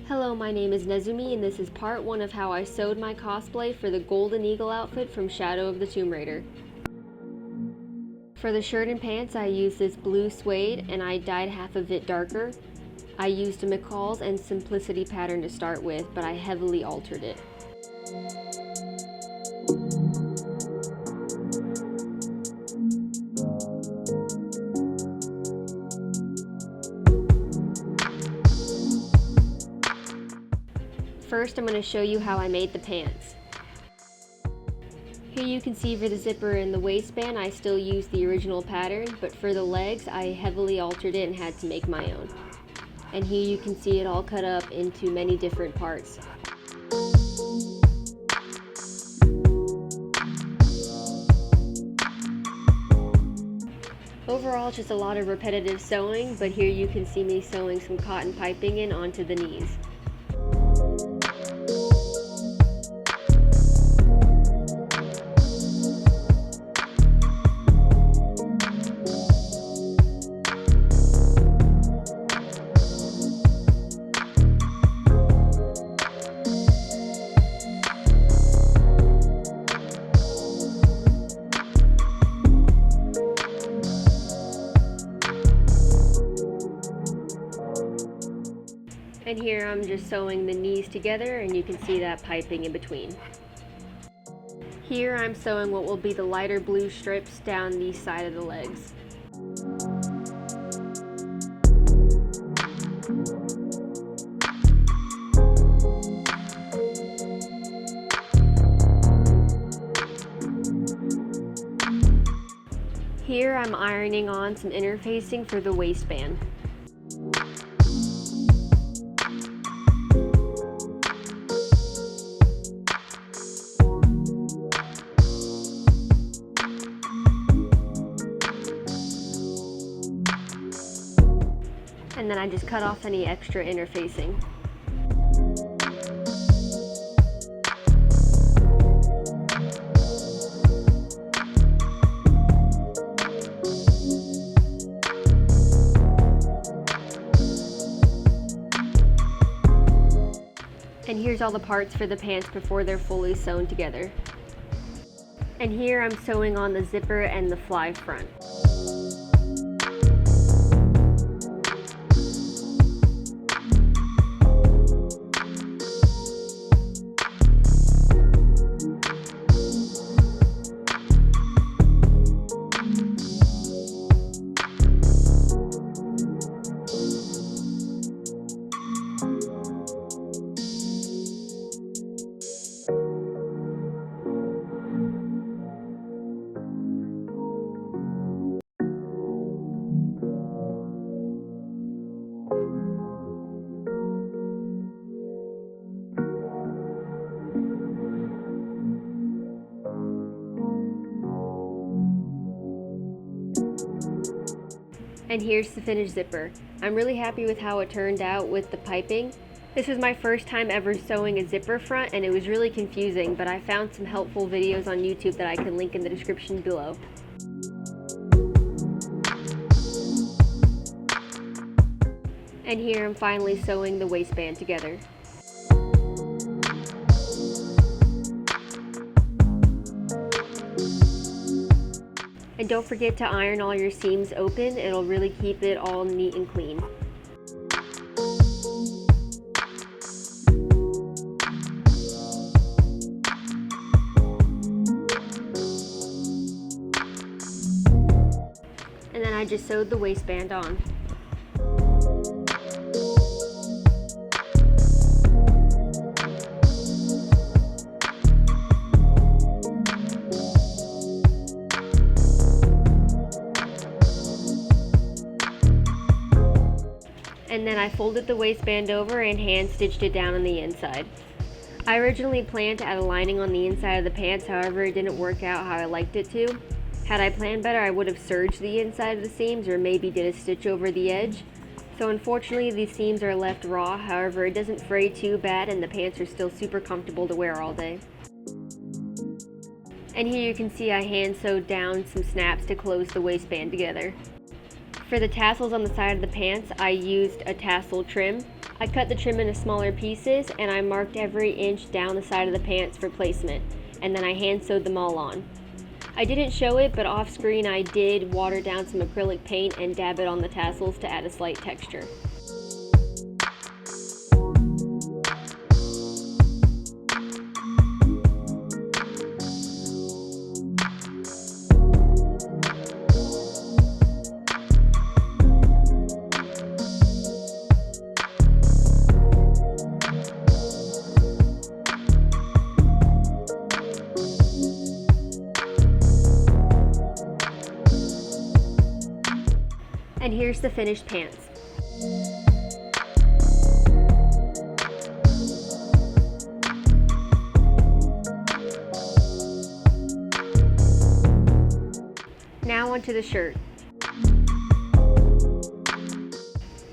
Hello, my name is Nezumi, and this is part 1 of how I sewed my cosplay for the Golden Eagle outfit from Shadow of the Tomb Raider. For the shirt and pants, I used this blue suede, and I dyed half of it darker. I used a McCall's and Simplicity pattern to start with, but I heavily altered it. First, I'm going to show you how I made the pants. Here you can see for the zipper and the waistband, I still used the original pattern, but for the legs, I heavily altered it and had to make my own. And here you can see it all cut up into many different parts. Overall, just a lot of repetitive sewing, but here you can see me sewing some cotton piping in onto the knees. And here I'm just sewing the knees together, and you can see that piping in between. Here I'm sewing what will be the lighter blue strips down the side of the legs. Here I'm ironing on some interfacing for the waistband. And then I just cut off any extra interfacing. And here's all the parts for the pants before they're fully sewn together. And here I'm sewing on the zipper and the fly front. And here's the finished zipper. I'm really happy with how it turned out with the piping. This was my first time ever sewing a zipper front, and it was really confusing, but I found some helpful videos on YouTube that I can link in the description below. And here I'm finally sewing the waistband together. And don't forget to iron all your seams open, it'll really keep it all neat and clean. And then I just sewed the waistband on. And then I folded the waistband over and hand stitched it down on the inside. I originally planned to add a lining on the inside of the pants, however it didn't work out how I liked it to. Had I planned better, I would have serged the inside of the seams or maybe did a stitch over the edge. So unfortunately these seams are left raw, however it doesn't fray too bad and the pants are still super comfortable to wear all day. And here you can see I hand sewed down some snaps to close the waistband together. For the tassels on the side of the pants, I used a tassel trim. I cut the trim into smaller pieces and I marked every inch down the side of the pants for placement, and then I hand sewed them all on. I didn't show it, but off screen I did water down some acrylic paint and dab it on the tassels to add a slight texture. And here's the finished pants. Now onto the shirt.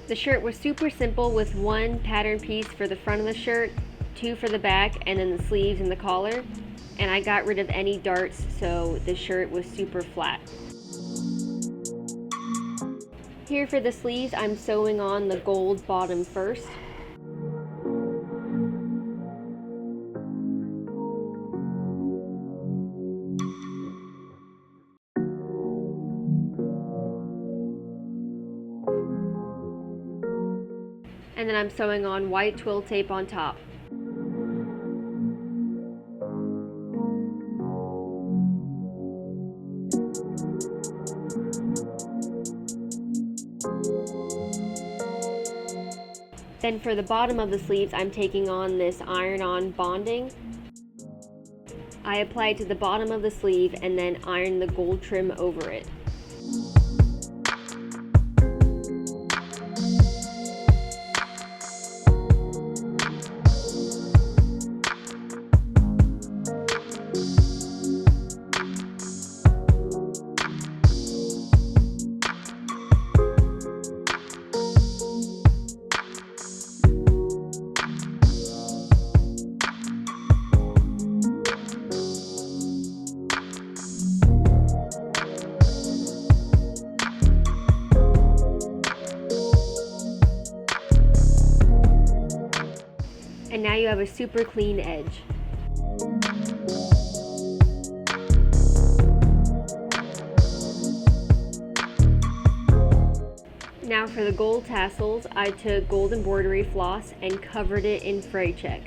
The shirt was super simple with one pattern piece for the front of the shirt, two for the back, and then the sleeves and the collar. And I got rid of any darts, so the shirt was super flat. Here for the sleeves, I'm sewing on the gold bottom first. And then I'm sewing on white twill tape on top. Then for the bottom of the sleeves, I'm taking on this iron-on bonding. I apply it to the bottom of the sleeve and then iron the gold trim over it. And now you have a super clean edge. Now for the gold tassels, I took gold embroidery floss and covered it in Fray Check.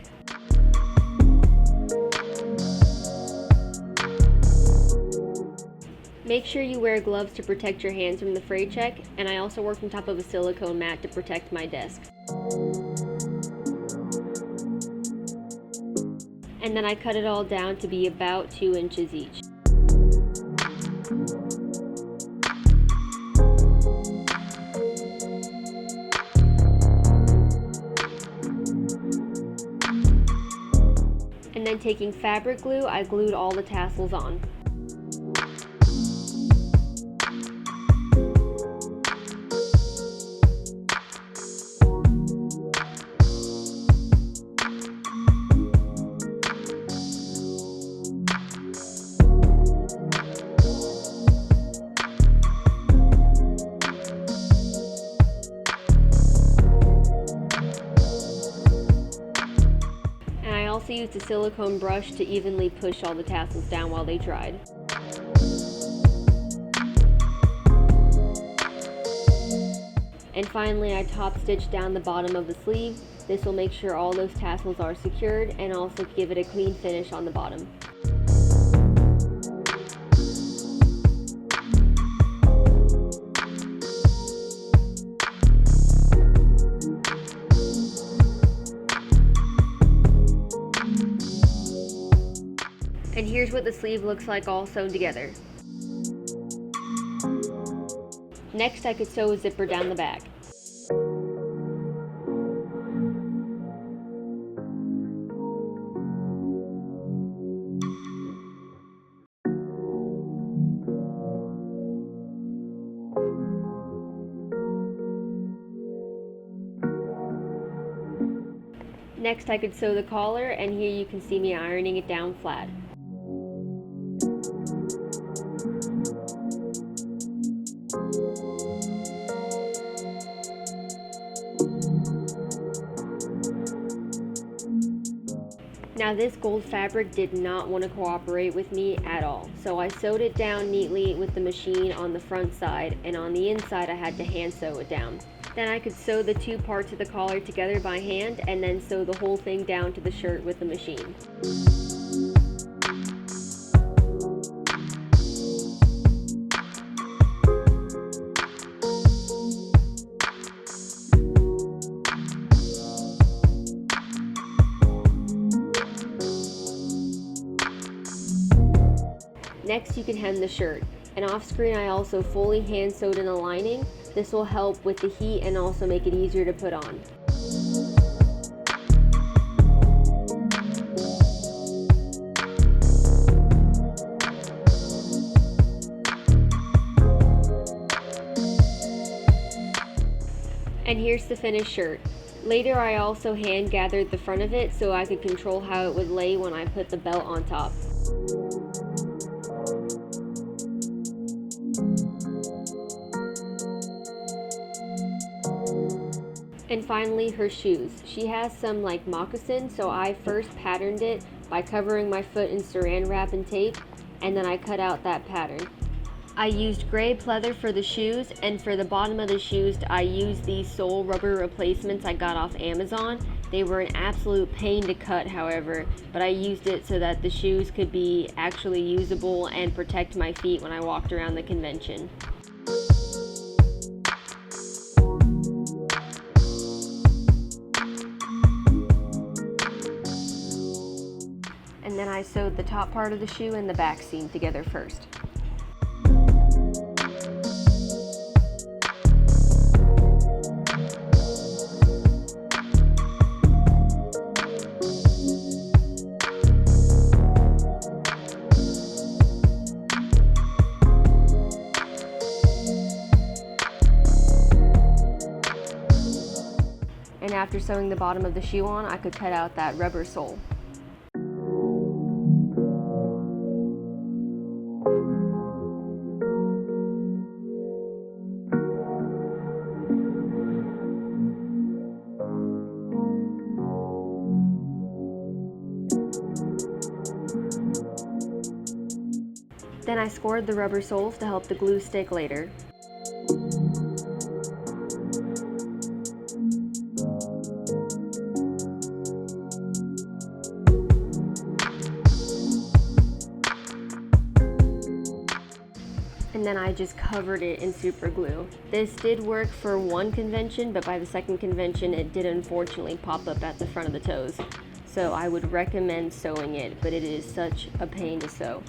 Make sure you wear gloves to protect your hands from the Fray Check, and I also worked on top of a silicone mat to protect my desk. And then I cut it all down to be about 2 inches each. And then taking fabric glue, I glued all the tassels on. I also used a silicone brush to evenly push all the tassels down while they dried. And finally, I top stitched down the bottom of the sleeve. This will make sure all those tassels are secured and also give it a clean finish on the bottom. And here's what the sleeve looks like all sewn together. Next, I could sew a zipper down the back. Next, I could sew the collar, and here you can see me ironing it down flat. Now this gold fabric did not want to cooperate with me at all, so I sewed it down neatly with the machine on the front side, and on the inside I had to hand sew it down. Then I could sew the two parts of the collar together by hand and then sew the whole thing down to the shirt with the machine. Next, you can hem the shirt, and off screen I also fully hand sewed in a lining. This will help with the heat and also make it easier to put on. And here's the finished shirt. Later I also hand gathered the front of it so I could control how it would lay when I put the belt on top. And finally, her shoes. She has some like moccasins, so I first patterned it by covering my foot in saran wrap and tape, and then I cut out that pattern. I used gray pleather for the shoes, and for the bottom of the shoes I used these sole rubber replacements I got off Amazon. They were an absolute pain to cut, however, but I used it so that the shoes could be actually usable and protect my feet when I walked around the convention. And then I sewed the top part of the shoe and the back seam together first. And after sewing the bottom of the shoe on, I could cut out that rubber sole. Then I scored the rubber soles to help the glue stick later. And then I just covered it in super glue. This did work for one convention, but by the second convention it did unfortunately pop up at the front of the toes. So I would recommend sewing it, but it is such a pain to sew.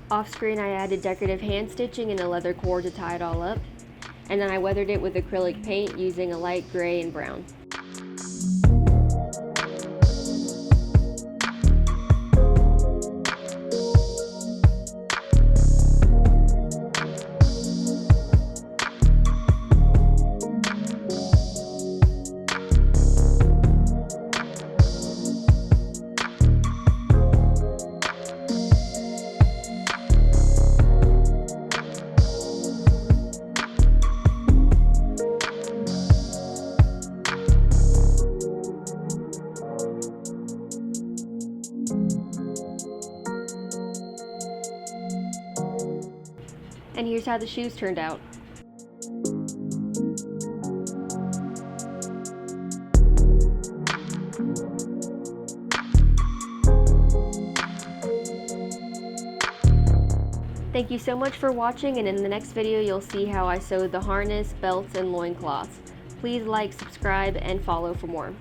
Off screen I added decorative hand stitching and a leather cord to tie it all up, and then I weathered it with acrylic paint using a light gray and brown. And here's how the shoes turned out. Thank you so much for watching, and in the next video you'll see how I sewed the harness, belts, and loincloths. Please like, subscribe, and follow for more.